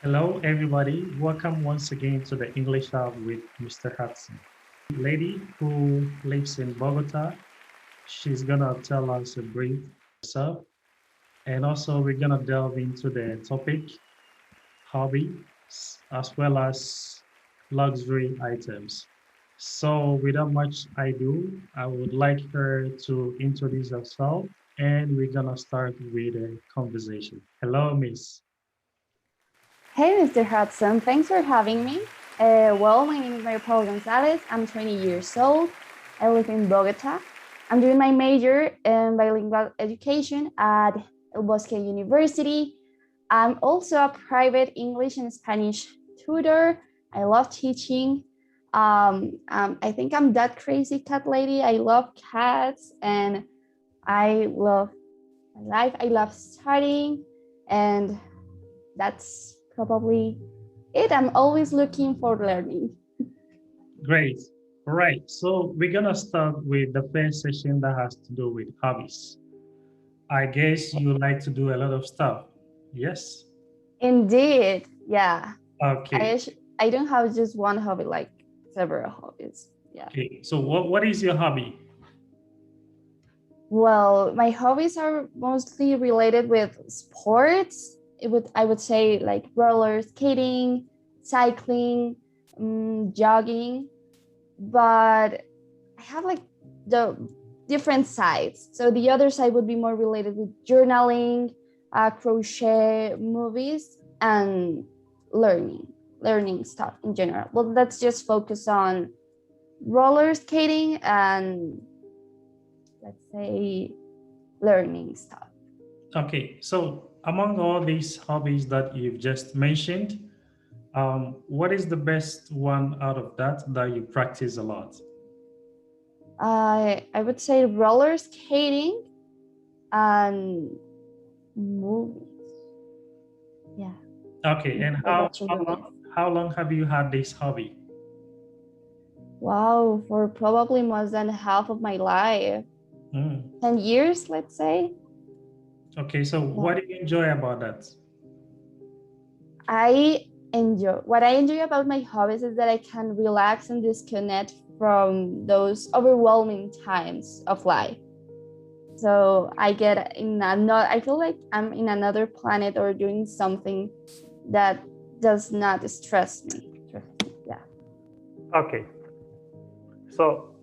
Hello, everybody. Welcome once again to the English Hub with Mr. Hudson. Lady who lives in Bogota, she's gonna tell us a brief herself, and also we're gonna delve into the topic hobby as well as luxury items. So, without much ado, I would like her to introduce herself, and we're gonna start with a conversation. Hello, Miss. Hey, Mr. Hudson, thanks for having me. My name is Maria Paula Gonzalez. I'm 20 years old. I live in Bogota. I'm doing my major in bilingual education at El Bosque University. I'm also a private English and Spanish tutor. I love teaching. I think I'm that crazy cat lady. I love cats and I love my life. I love studying, and that's probably it. I'm always looking for learning. Great. All right. So we're gonna start with the first session that has to do with hobbies. I guess you like to do a lot of stuff. Yes. Indeed, yeah. Okay. I don't have just one hobby, like several hobbies. Yeah. Okay. So what is your hobby? Well, my hobbies are mostly related with sports. I would say like roller skating, cycling, jogging, but I have like the different sides. So the other side would be more related with journaling, crochet, movies, and learning stuff in general. Well, let's just focus on roller skating and let's say learning stuff. Okay. So among all these hobbies that you've just mentioned, what is the best one out of that you practice a lot? I would say roller skating and movies. Yeah, Okay. And that should be nice. how long have you had this hobby? Wow, for probably more than half of my life. Mm. 10 years, let's say. Okay. So Yeah. what do you enjoy about that? What I enjoy about my hobbies is that I can relax and disconnect from those overwhelming times of life. So I feel like I'm in another planet or doing something that does not stress me. Yeah. Okay. So,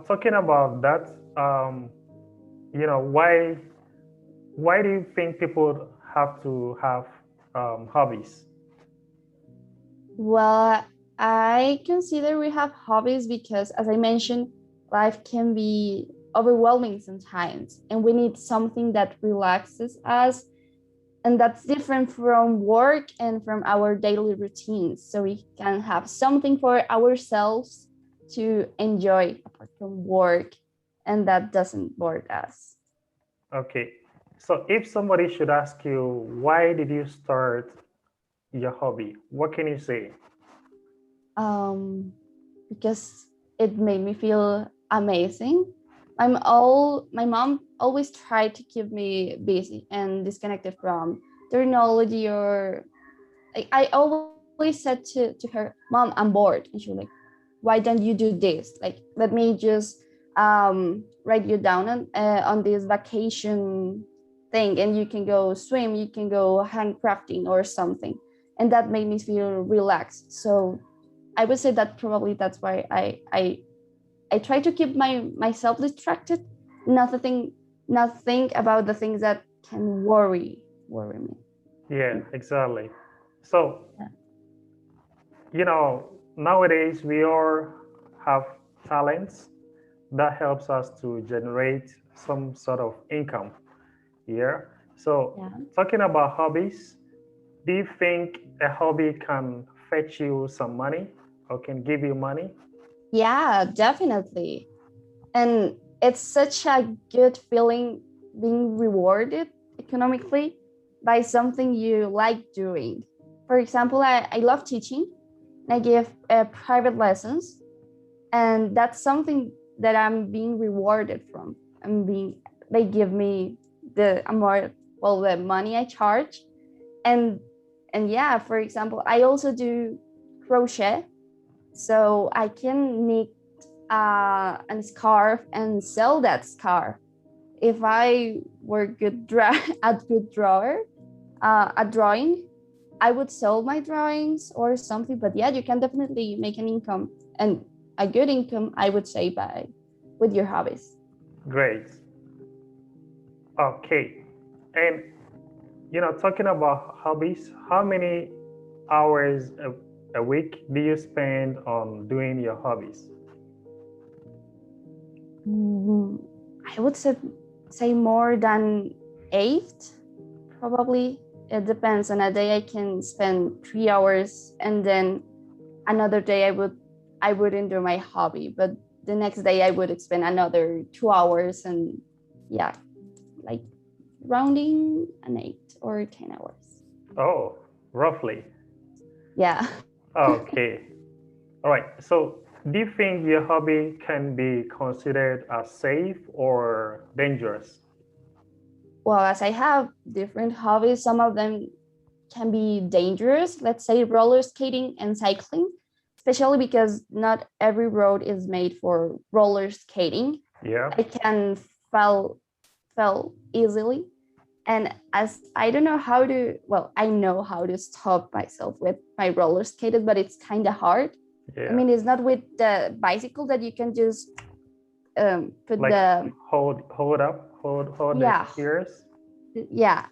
talking about that, why do you think people have to have hobbies? Well, I consider we have hobbies because, as I mentioned, life can be overwhelming sometimes, and we need something that relaxes us, and that's different from work and from our daily routines. So we can have something for ourselves to enjoy apart from work, and that doesn't bore us. Okay. So, if somebody should ask you, why did you start your hobby? What can you say? Um, because it made me feel amazing. My mom always tried to keep me busy and disconnected from technology or I always said to her, Mom, I'm bored. And she was like, why don't you do this? Like, let me just write you down on this vacation thing and you can go swim, you can go handcrafting or something. And that made me feel relaxed. So I would say that probably that's why I try to keep myself distracted, not think about the things that can worry me. Yeah, exactly. So, Yeah. nowadays we all have talents that helps us to generate some sort of income. Yeah. So, Yeah. talking about hobbies, do you think a hobby can fetch you some money or can give you money? Yeah, definitely. And it's such a good feeling being rewarded economically by something you like doing. For example, I love teaching. I give private lessons, and that's something that I'm being rewarded from. They give me the amount, well, the money I charge, and and yeah, for example, I also do crochet, so I can knit a scarf and sell that scarf. If I were good drawer at drawing, I would sell my drawings or something. But yeah, you can definitely make an income, and a good income, I would say, by with your hobbies. Great. Okay. And talking about hobbies, how many hours a week do you spend on doing your hobbies? I would say more than 8, probably. It depends. On a day I can spend 3 hours, and then another day I wouldn't do my hobby, but the next day I would spend another 2 hours, and yeah, like rounding an 8 or 10 hours. Oh, roughly. Yeah. Okay. All right. So, do you think your hobby can be considered as safe or dangerous? Well, as I have different hobbies, some of them can be dangerous. Let's say roller skating and cycling, especially because not every road is made for roller skating. Yeah. I can fall easily. And as I don't know how to, well, I know how to stop myself with my roller skated, but it's kind of hard. Yeah. I mean, it's not with the bicycle that you can just put like the hold yeah, the steers. yeah,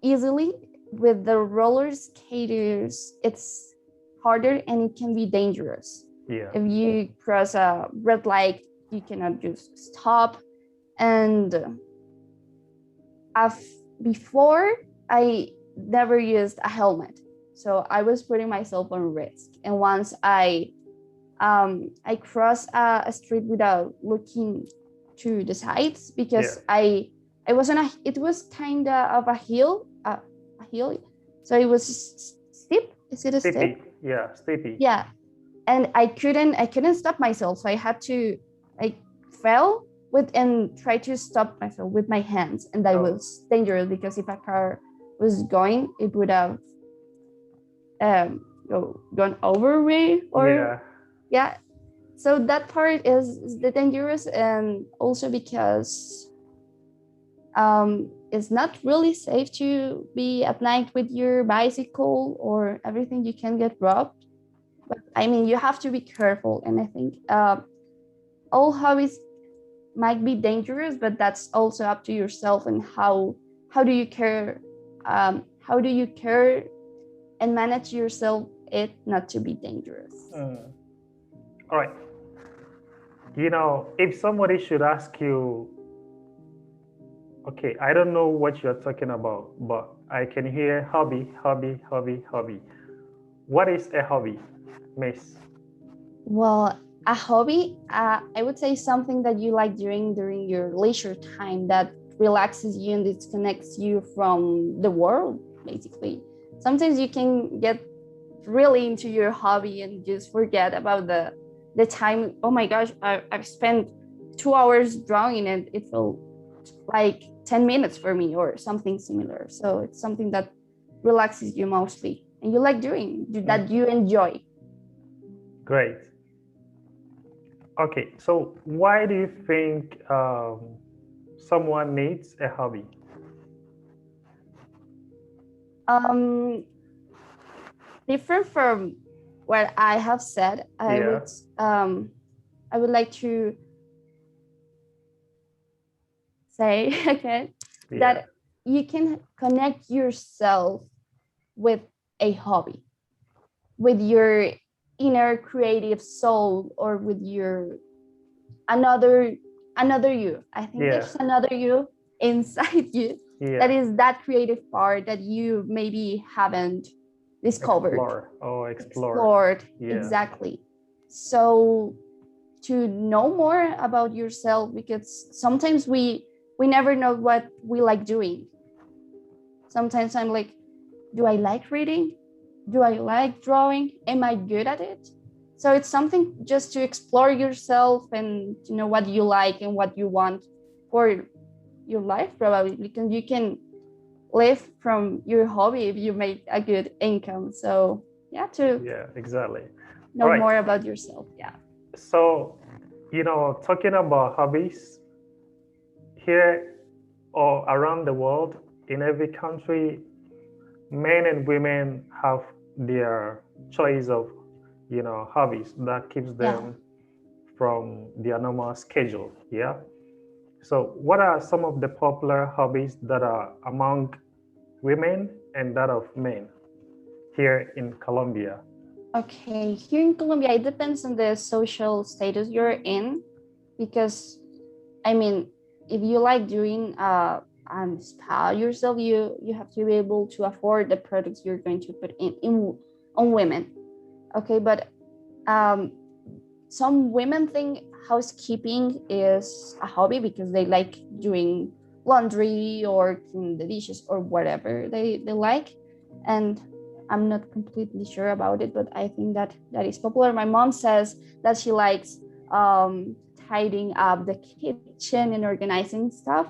easily. With the roller skaters, it's harder and it can be dangerous. Yeah. If you cross a red light, you cannot just stop. And before, I never used a helmet, so I was putting myself on risk. And once I crossed a street without looking to the sides, because Yeah. I was on it was kind of a hill, so it was steep. Is it a Steepy. steep? Yeah, steepy. Yeah, and I couldn't stop myself, so I had to, I fell with and try to stop myself with my hands, and that was dangerous, because if a car was going, it would have gone over me, or yeah. So that part is the dangerous, and also because it's not really safe to be at night with your bicycle or everything. You can get robbed. But I mean, you have to be careful, and I think all hobbies might be dangerous, but that's also up to yourself, and how do you care, and manage yourself it not to be dangerous. All right. If somebody should ask you, okay, I don't know what you're talking about, but I can hear hobby. What is a hobby, Miss? Well, a hobby, I would say something that you like doing during your leisure time, that relaxes you and disconnects you from the world, basically. Sometimes you can get really into your hobby and just forget about the time. Oh my gosh, I've spent 2 hours drawing, and it felt like 10 minutes for me, or something similar. So it's something that relaxes you mostly, and you like doing, that you enjoy. Great. Okay, so why do you think someone needs a hobby? Different from what I have said, I would like to say again that you can connect yourself with a hobby, with your inner creative soul, or with your another you. I think there's another you inside you that is that creative part that you maybe haven't discovered explored. Exactly. So to know more about yourself, because sometimes we never know what we like doing. Sometimes I'm like, do I like reading? Do I like drawing? Am I good at it? So it's something just to explore yourself and to know what you like and what you want for your life, probably, because you can live from your hobby if you make a good income. So yeah, to Yeah, exactly. know All right. more about yourself. Yeah. So, talking about hobbies here or around the world, in every country, men and women have their choice of, hobbies that keeps Yeah. them from their normal schedule. Yeah. So, what are some of the popular hobbies that are among women and that of men here in Colombia? Okay. Here in Colombia, it depends on the social status you're in, because I mean, if you like doing spa yourself, you have to be able to afford the products you're going to put in on women. Okay, but um, some women think housekeeping is a hobby because they like doing laundry or cleaning the dishes or whatever they like. And I'm not completely sure about it, but I think that that is popular. My mom says that she likes tidying up the kitchen and organizing stuff,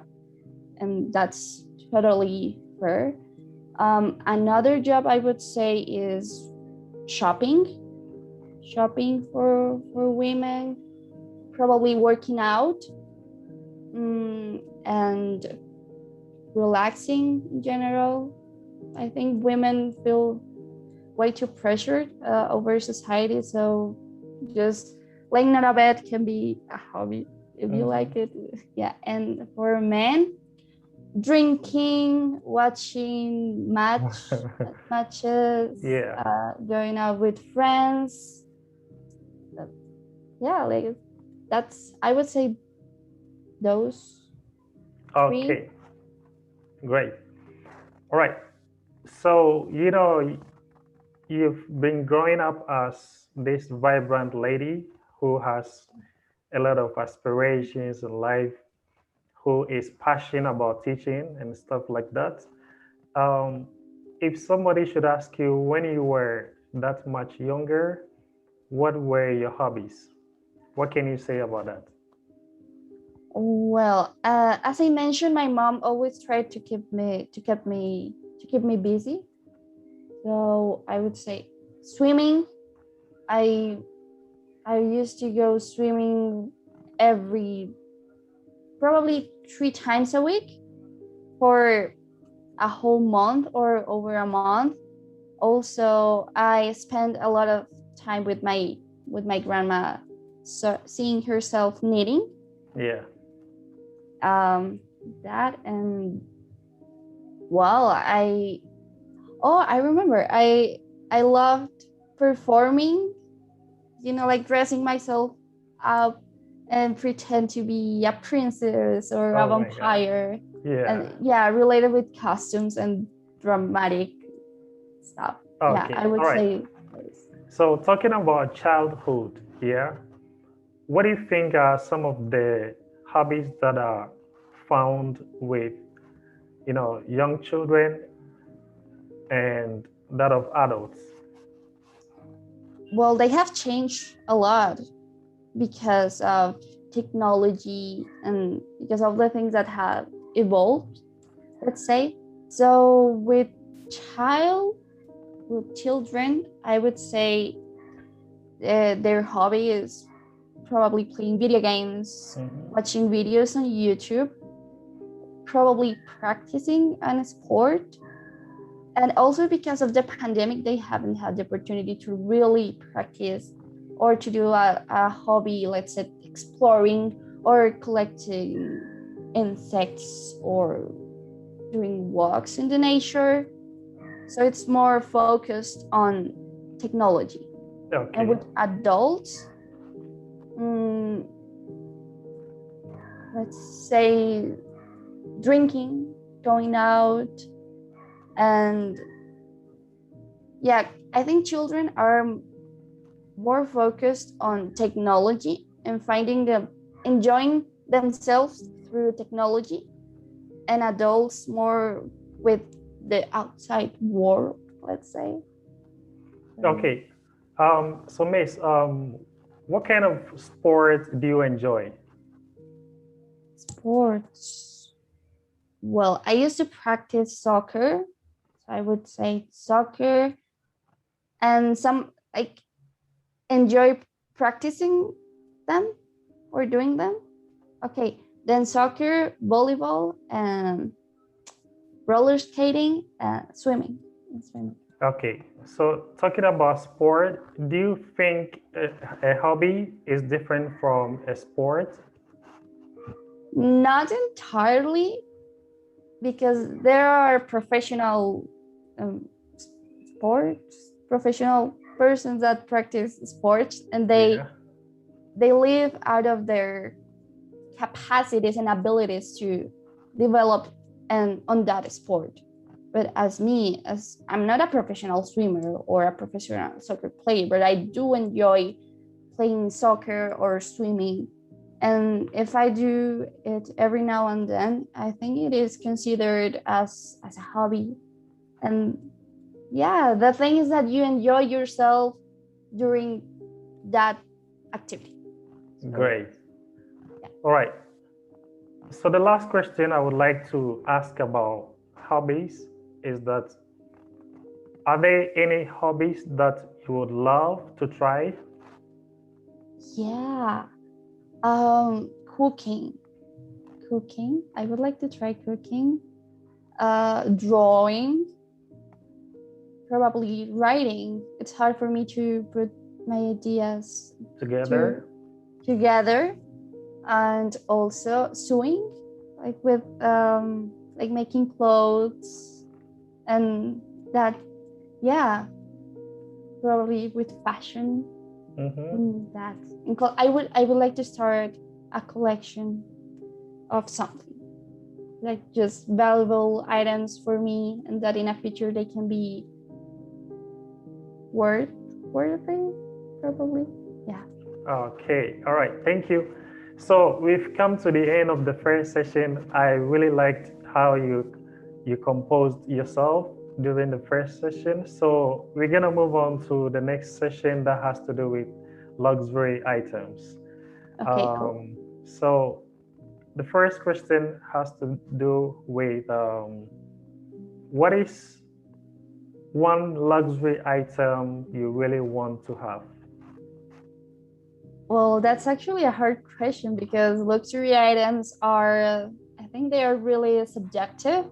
and that's totally fair. Another job I would say is shopping, for women, probably working out, and relaxing in general. I think women feel way too pressured over society, so just laying on a bed can be a hobby if you like it. Yeah, and for men, drinking, watching matches, Yeah. going out with friends. Yeah, like that's, I would say, those three. Okay. Great. All right. So, you've been growing up as this vibrant lady who has a lot of aspirations in life, who is passionate about teaching and stuff like that. Um, if somebody should ask you when you were that much younger, what were your hobbies? What can you say about that? Well, as I mentioned, my mom always tried to keep me busy. So I would say swimming. I I used to go swimming every, probably 3 times a week for a whole month or over a month. Also, I spent a lot of time with my grandma, so seeing herself knitting. Yeah. Um, that, and well, I remember I loved performing, like dressing myself up and pretend to be a princess or a Oh my God. vampire. Yeah. And yeah, related with costumes and dramatic stuff. Yeah, Okay. I would All right. say those. So, talking about childhood, yeah, what do you think are some of the hobbies that are found with, young children and that of adults? Well, they have changed a lot because of technology and because of the things that have evolved, let's say. So child with children, I would say their hobby is probably playing video games, watching videos on YouTube, probably practicing a sport. And also because of the pandemic, they haven't had the opportunity to really practice or to do a hobby, let's say exploring or collecting insects or doing walks in the nature. So it's more focused on technology. Okay. And with adults, let's say drinking, going out, and yeah, I think children are more focused on technology and finding them enjoying themselves through technology, and adults more with the outside world, let's say. Okay. So, Miss, what kind of sport do you enjoy? Sports. Well, I used to practice soccer. So I would say soccer and some like enjoy practicing them or doing them. Okay, then soccer, volleyball, and roller skating, swimming. And swimming. Okay, so talking about sport, do you think a hobby is different from a sport? Not entirely, because there are professional um, sports, professional persons that practice sports, and Yeah. they live out of their capacities and abilities to develop and on that sport. But as me, as I'm not a professional swimmer or a professional soccer player, but I do enjoy playing soccer or swimming. And if I do it every now and then, I think it is considered as a hobby. And yeah, the thing is that you enjoy yourself during that activity. Great. All right. So the last question I would like to ask about hobbies is that are there any hobbies that you would love to try? Yeah. Cooking. Cooking. I would like to try cooking. Drawing. Probably writing. It's hard for me to put my ideas Together? together. And also sewing, like with like making clothes and that. Yeah, probably with fashion. That I would like to start a collection of something, like just valuable items for me, and that in a future they can be worthy, probably. Yeah. Okay, all right, thank you. So we've come to the end of the first session. I really liked how you composed yourself during the first session. So we're gonna move on to the next session that has to do with luxury items. Okay, cool. So the first question has to do with what is one luxury item you really want to have? Well, that's actually a hard question because luxury items are, I think they are really subjective.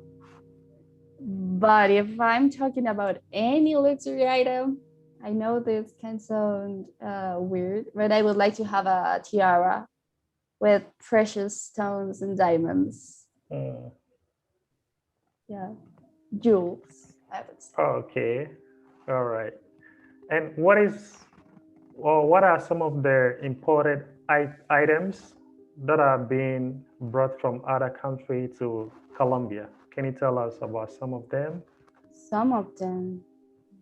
But if I'm talking about any luxury item, I know this can sound weird, but I would like to have a tiara with precious stones and diamonds. Yeah, jewels, I would say. Okay, all right. And what are some of the imported items that are being brought from other country to Colombia? Can you tell us about some of them? Some of them,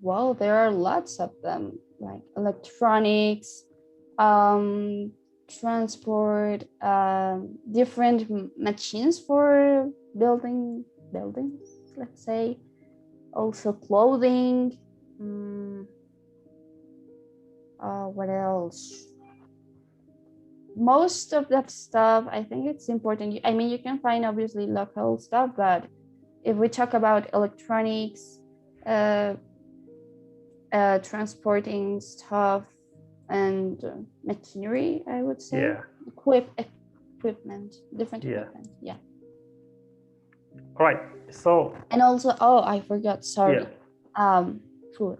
well, there are lots of them, like electronics, transport, different machines for building buildings, let's say. Also clothing. What else? Most of that stuff, I think it's important. I mean, you can find obviously local stuff, but if we talk about electronics, transporting stuff and machinery, I would say. Yeah. Equipment, different equipment. Yeah. All right. So. And also, oh, I forgot. Sorry. Yeah. Food.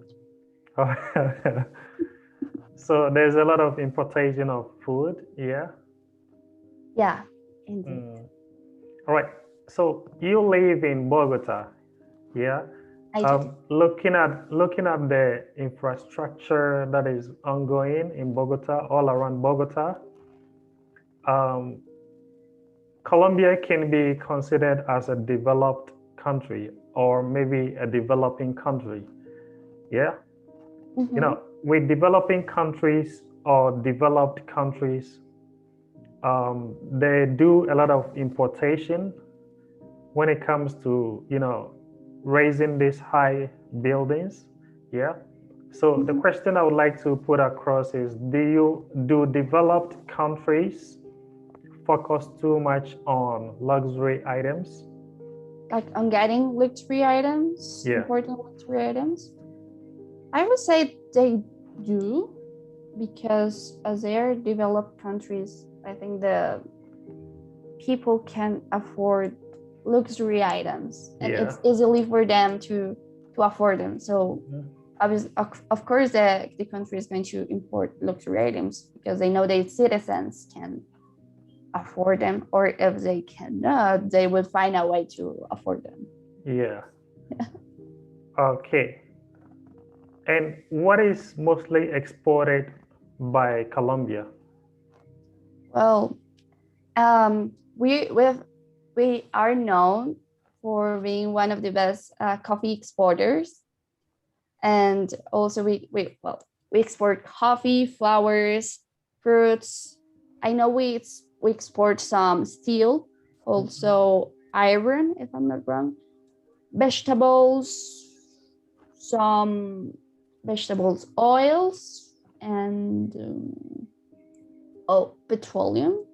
So there's a lot of importation of food. Yeah. Yeah. Indeed. All right. So you live in Bogota. Yeah. Looking at the infrastructure that is ongoing in Bogota, all around Bogota, Colombia can be considered as a developed country or maybe a developing country. Yeah. You know, with developing countries or developed countries, they do a lot of importation when it comes to, raising these high buildings. Yeah. So the question I would like to put across is, do developed countries focus too much on luxury items? like on getting luxury items, Yeah. important luxury items? I would say they do, because as they are developed countries, I think the people can afford luxury items, and Yeah. it's easily for them to afford them. So obviously, of course, the country is going to import luxury items because they know their citizens can afford them, or if they cannot, they would find a way to afford them. Yeah. Okay. And what is mostly exported by Colombia? Well, we are known for being one of the best coffee exporters, and also we export coffee, flowers, fruits. I know we export some steel, also iron, if I'm not wrong, vegetables, some vegetables oils, and petroleum.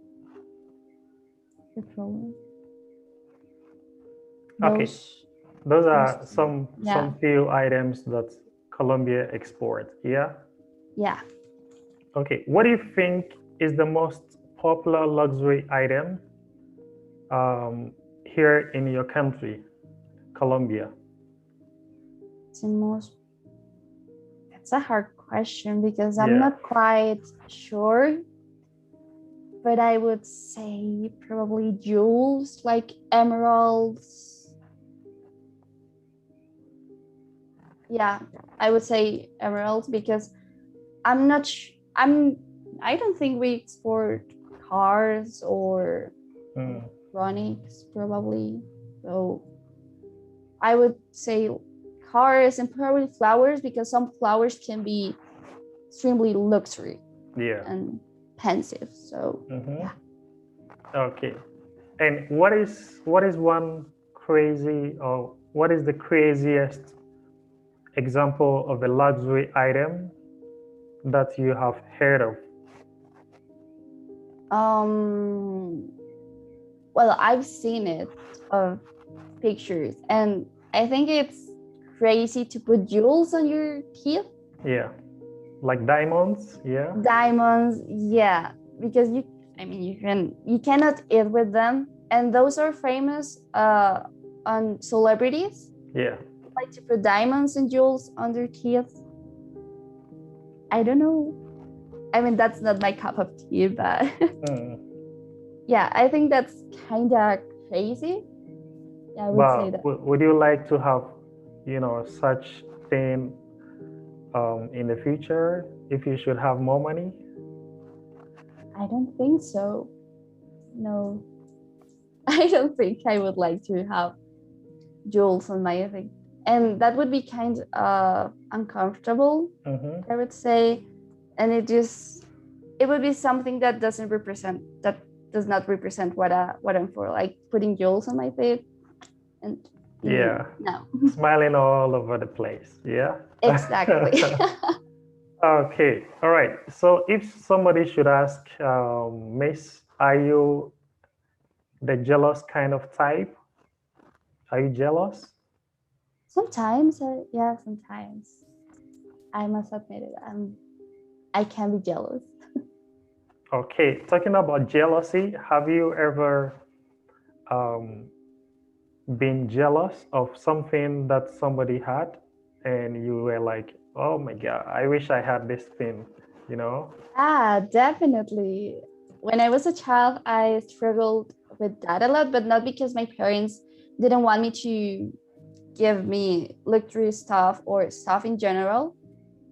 Okay. Those, Those are those some yeah, few items that Colombia export. Yeah. yeah. Okay. What do you think is the most popular luxury item here in your country, Colombia? It's the most. That's a hard question because I'm Yeah. not quite sure, but I would say probably jewels like emeralds. Yeah, I would say emeralds because I'm not. I don't think we export cars or electronics probably. So I would say cars and probably flowers, because some flowers can be extremely luxury Yeah. and pensive. So yeah. Okay. And what is one crazy, or what is the craziest example of a luxury item that you have heard of? Well, I've seen it of pictures, and I think it's crazy to put jewels on your teeth. Yeah. Like diamonds? Yeah. Diamonds, yeah, because you cannot eat with them, and those are famous on celebrities. Yeah. Like to put diamonds and jewels on their teeth. I don't know. I mean, that's not my cup of tea, but yeah, I think that's kind of crazy. Yeah, I would say that. Would you like to have, such thing in the future if you should have more money? I don't think so. No, I don't think I would like to have jewels on my thing, and that would be kind of uncomfortable. I would say, and it would be something that does not represent what I'm for, like putting jewels on my feet and Yeah. no. Smiling all over the place. Yeah. Exactly. Okay. All right. So if somebody should ask, Miss, are you the jealous kind of type? Are you jealous? Sometimes, yeah, sometimes I must admit it. I can be jealous. Okay. Talking about jealousy, have you ever been jealous of something that somebody had, and you were like, oh my God, I wish I had this thing, Definitely. When I was a child, I struggled with that a lot, but not because my parents didn't want me to give me luxury stuff or stuff in general,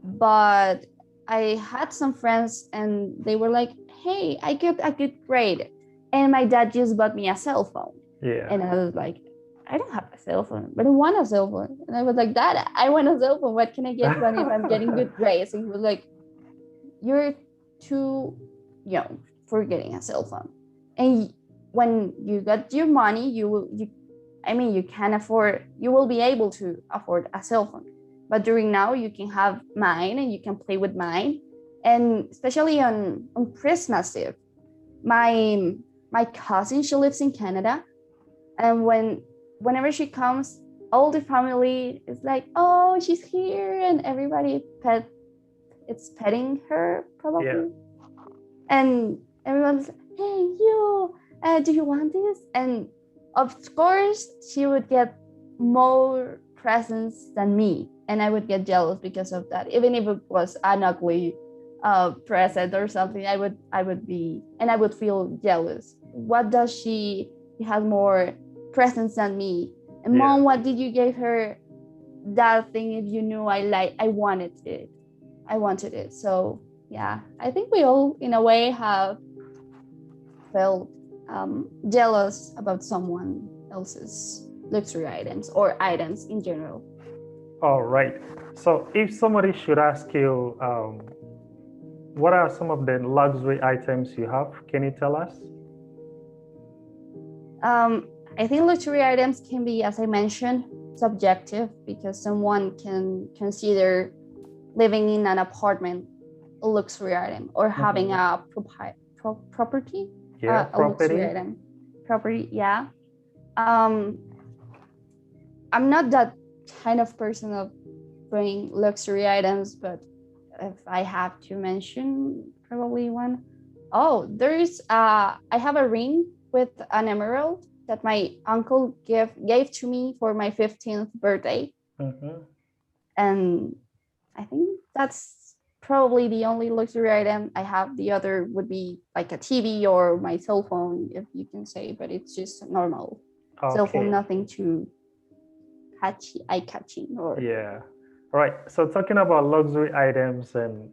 but I had some friends and they were like, hey, I got a good grade, and my dad just bought me a cell phone. Yeah. And I was like, I don't have a cell phone, but I want a cell phone. And I was like, Dad, I want a cell phone. What can I get when if I'm getting good grades? And he was like, you're too young for getting a cell phone. And when you got your money, you will be able to afford a cell phone. But during now, you can have mine and you can play with mine. And especially on Christmas Eve, my cousin, she lives in Canada. And when whenever she comes, all the family is like, oh, she's here, and everybody it's petting her Yeah. probably, and everyone's like, hey, you, do you want this? And of course she would get more presents than me, and I would get jealous because of that. Even if it was an ugly present or something, I would be, and I would feel jealous. What does she has more presents than me? And Yeah. mom, what did you give her that thing if you knew I wanted it? So yeah, I think we all in a way have felt jealous about someone else's luxury items or items in general. All right. So if somebody should ask you, what are some of the luxury items you have? Can you tell us? I think luxury items can be, as I mentioned, subjective, because someone can consider living in an apartment a luxury item, or having a property, Yeah, a luxury property. item. Property, yeah. I'm not that kind of person of bringing luxury items, but if I have to mention probably one, I have a ring with an emerald that my uncle gave to me for my 15th birthday. Mm-hmm. And I think that's probably the only luxury item I have. The other would be like a TV or my cell phone, if you can say, but it's just normal cell phone, Okay. nothing too eye-catching or Yeah. All right. So talking about luxury items and,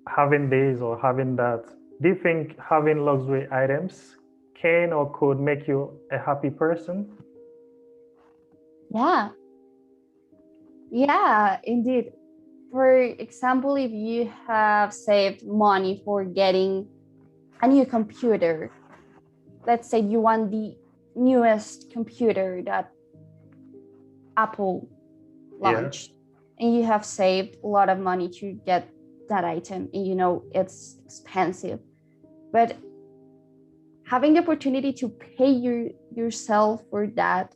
having this or having that, do you think having luxury items can or could make you a happy person? yeah, indeed. For example, if you have saved money for getting a new computer, let's say you want the newest computer that Apple launched, and you have saved a lot of money to get that item, and you know it's expensive, but having the opportunity to pay yourself for that,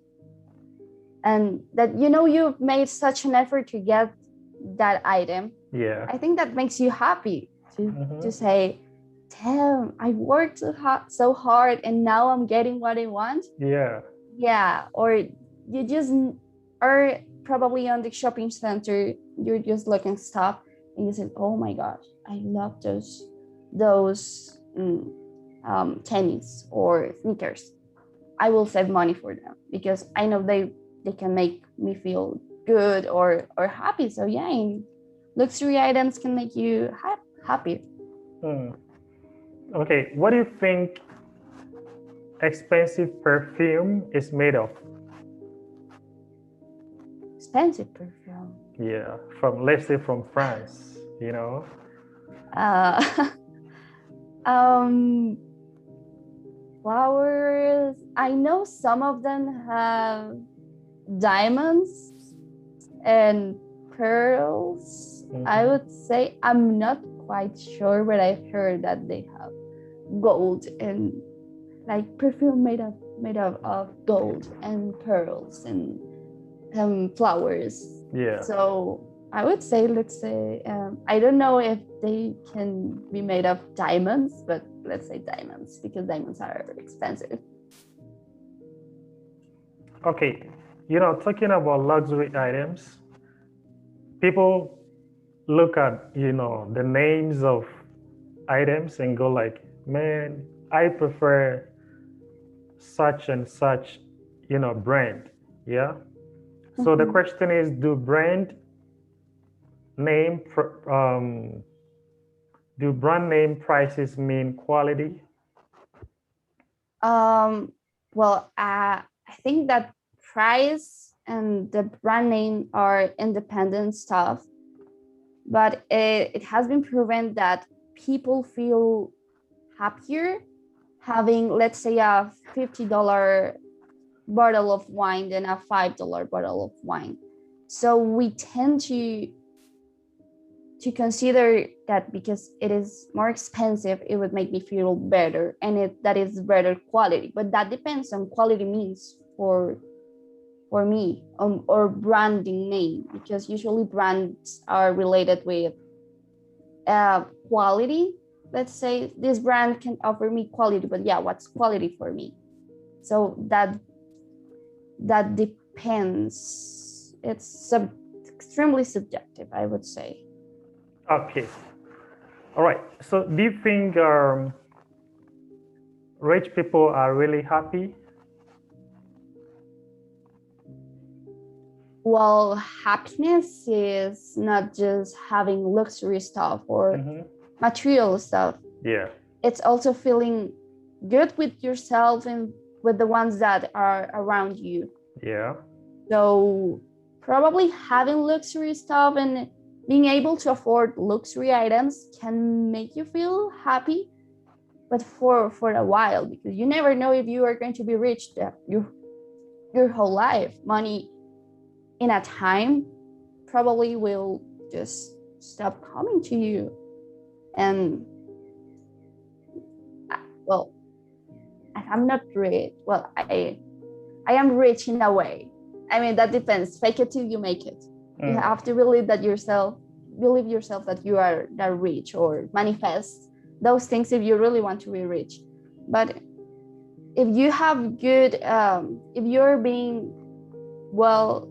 and that you've made such an effort to get that item, I think that makes you happy to say, damn, I worked so hard and now I'm getting what I want. Yeah. Or you just are probably on the shopping center, you're just looking stuff, and you say, oh my gosh, I love those tennis or sneakers. I will save money for them because I know they can make me feel good or happy. So yeah, luxury items can make you happy. Okay, what do you think expensive perfume is made of? Expensive perfume? Yeah, let's say from France, Flowers. I know some of them have diamonds and pearls. I would say, I'm not quite sure, but I've heard that they have gold and like perfume made of gold and pearls and flowers. Yeah. So I would say, let's say, I don't know if they can be made of diamonds, but let's say diamonds, because diamonds are expensive. Okay, talking about luxury items, people look at, the names of items and go like, man, I prefer such and such, brand. Yeah. So the question is, do brand name prices mean quality? Well, I think that price and the brand name are independent stuff, but it has been proven that people feel happier having, let's say, a $50 bottle of wine than a $5 bottle of wine. So we tend to to consider that because it is more expensive, it would make me feel better, and that is better quality. But that depends on quality means for me, or branding name, because usually brands are related with quality. Let's say this brand can offer me quality, but yeah, what's quality for me? So that depends. It's extremely subjective, I would say. Okay. All right. So do you think rich people are really happy? Well, happiness is not just having luxury stuff or material stuff. Yeah. It's also feeling good with yourself and with the ones that are around you. Yeah. So probably having luxury stuff and being able to afford luxury items can make you feel happy, but for a while, because you never know if you are going to be rich your whole life. Money in a time probably will just stop coming to you. And well, I'm not rich. Well, I am rich in a way. I mean, that depends. Fake it till you make it. You have to believe yourself that you are that rich, or manifest those things if you really want to be rich. But if you have good, if you're being well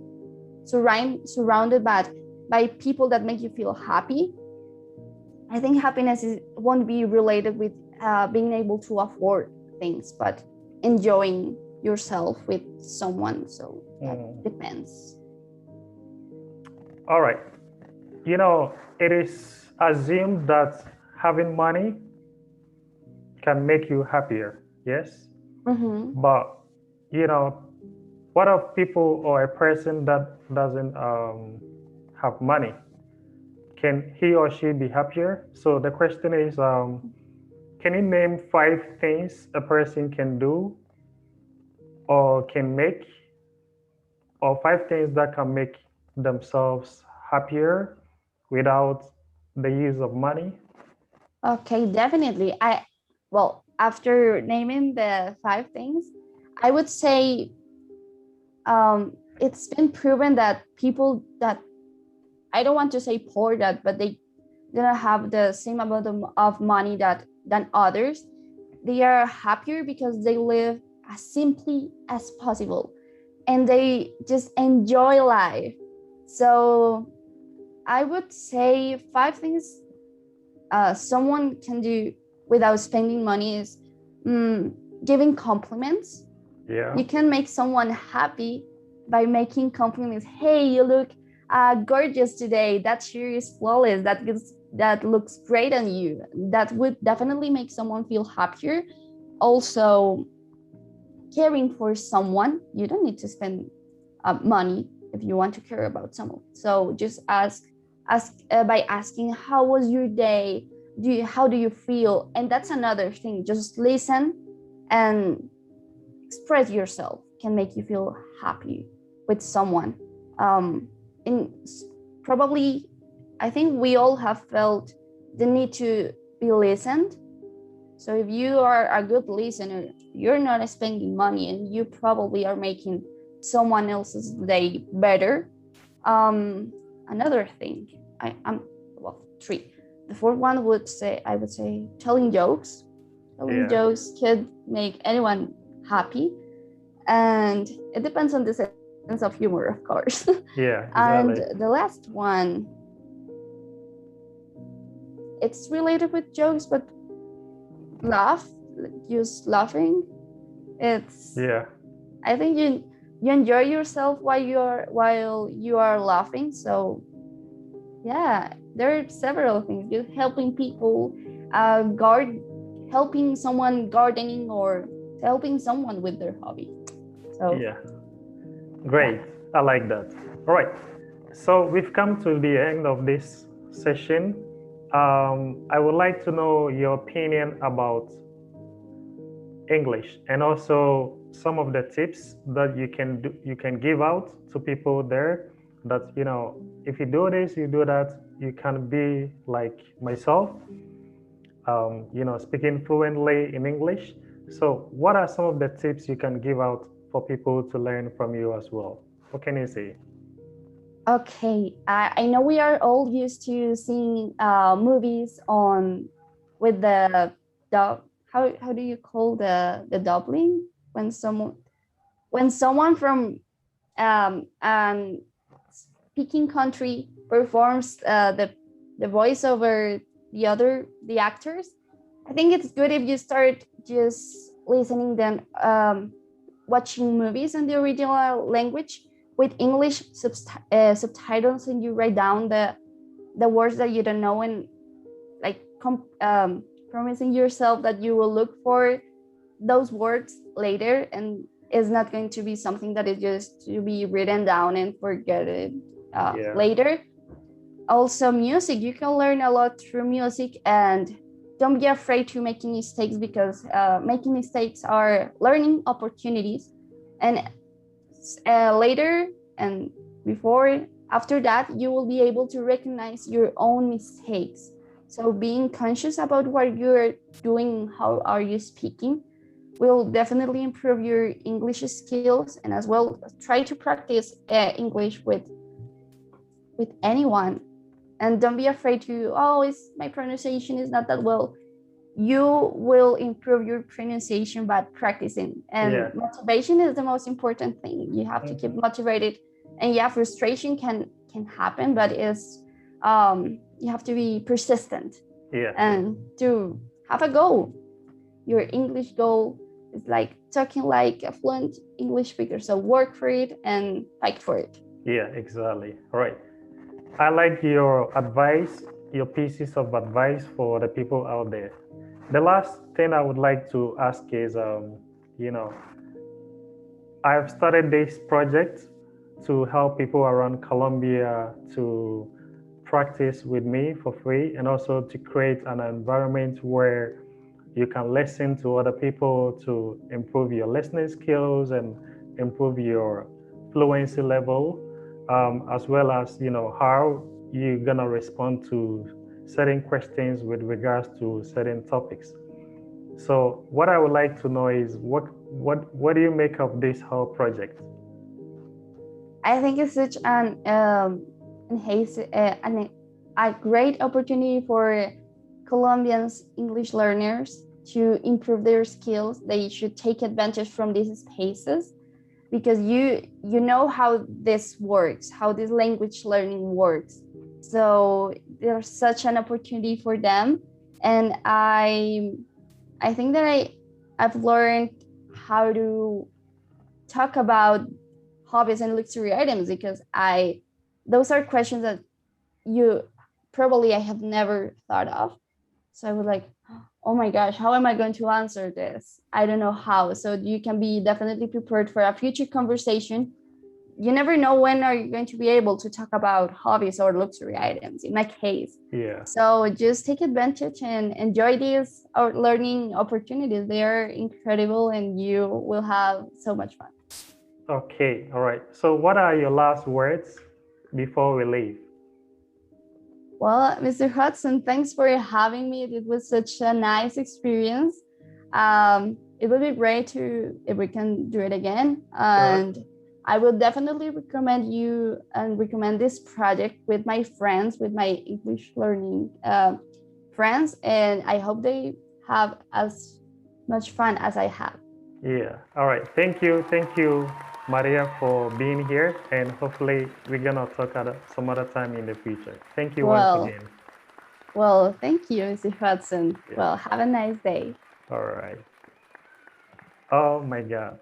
surrounded by people that make you feel happy, I think happiness won't be related with being able to afford things, but enjoying yourself with someone. So that depends. All right. You know, it is assumed that having money can make you happier. Yes. But, you know, what of people or a person that doesn't have money? Can he or she be happier? So the question is, can you name 5 things a person can do or can make, or 5 things that can make themselves happier without the use of money? Okay, definitely. After naming the 5 things, I would say it's been proven that people that, I don't want to say poor, but they don't have the same amount of money than others, they are happier because they live as simply as possible and they just enjoy life. So I would say 5 things someone can do without spending money is giving compliments. Yeah. You can make someone happy by making compliments. Hey, you look gorgeous today. That shirt is flawless. That looks great on you. That would definitely make someone feel happier. Also, caring for someone. You don't need to spend money if you want to care about someone. So just ask by asking, how was your day? How do you feel? And that's another thing. Just listen and express yourself can make you feel happy with someone. And probably, I think we all have felt the need to be listened. So if you are a good listener, you're not spending money and you probably are making someone else's day better. Another thing, I'm 3. The 4th one I would say telling jokes. Telling jokes could make anyone happy, and it depends on the sense of humor, of course. Yeah, exactly. And the last one, it's related with jokes, but just laughing. It's I think you enjoy yourself while you are laughing. So yeah, there are several things. You're helping people, helping someone gardening, or helping someone with their hobby. So yeah, great. I like that. All right. So we've come to the end of this session. I would like to know your opinion about English and also some of the tips that you can give out to people there, that if you do this, you do that, you can be like myself, speaking fluently in English. So, what are some of the tips you can give out for people to learn from you as well? What can you say? Okay, I know we are all used to seeing movies on with the dub. How do you call the doubling when someone from an speaking country performs the voice over the actors. I think it's good if you start just listening them watching movies in the original language with English subtitles, and you write down the words that you don't know, and like promising yourself that you will look for those words later, and it's not going to be something that is just to be written down and forget it Yeah. later. Also, music, you can learn a lot through music, and don't be afraid to making mistakes, because making mistakes are learning opportunities. And later and after that, you will be able to recognize your own mistakes. So being conscious about what you're doing, how are you speaking, will definitely improve your English skills. And as well, try to practice English with anyone, and don't be afraid to, my pronunciation is not that well. You will improve your pronunciation by practicing, and motivation is the most important thing. You have to keep motivated, and frustration can happen, but you have to be persistent and to have a goal. Your English goal is like talking like a fluent English speaker, so work for it and fight for it. Yeah, exactly. All right. I like your advice, your pieces of advice for the people out there. The last thing I would like to ask is, I've started this project to help people around Colombia to practice with me for free, and also to create an environment where you can listen to other people to improve your listening skills and improve your fluency level, as well as how you're gonna respond to certain questions with regards to certain topics. So what I would like to know is what do you make of this whole project? I think it's such a great opportunity for Colombians English learners to improve their skills. They should take advantage from these spaces, because you know how this works, how this language learning works. So there's such an opportunity for them, and I think that I've learned how to talk about hobbies and luxury items, because those are questions that I have never thought of. So I was like, oh my gosh, how am I going to answer this? I don't know how. So you can be definitely prepared for a future conversation. You never know when are you going to be able to talk about hobbies or luxury items, in my case. Yeah. So just take advantage and enjoy these learning opportunities. They are incredible, and you will have so much fun. Okay, all right. So what are your last words before we leave? Well, Mr. Hudson, thanks for having me. It was such a nice experience. It would be great if we can do it again. And I will definitely recommend you and recommend this project with my friends, with my English learning friends. And I hope they have as much fun as I have. Yeah. All right. Thank you. Thank you, Maria, for being here. And hopefully we're going to talk at some other time in the future. Thank you once again. Well, thank you, Mr. Hudson. Yeah. Well, have a nice day. All right. Oh my God.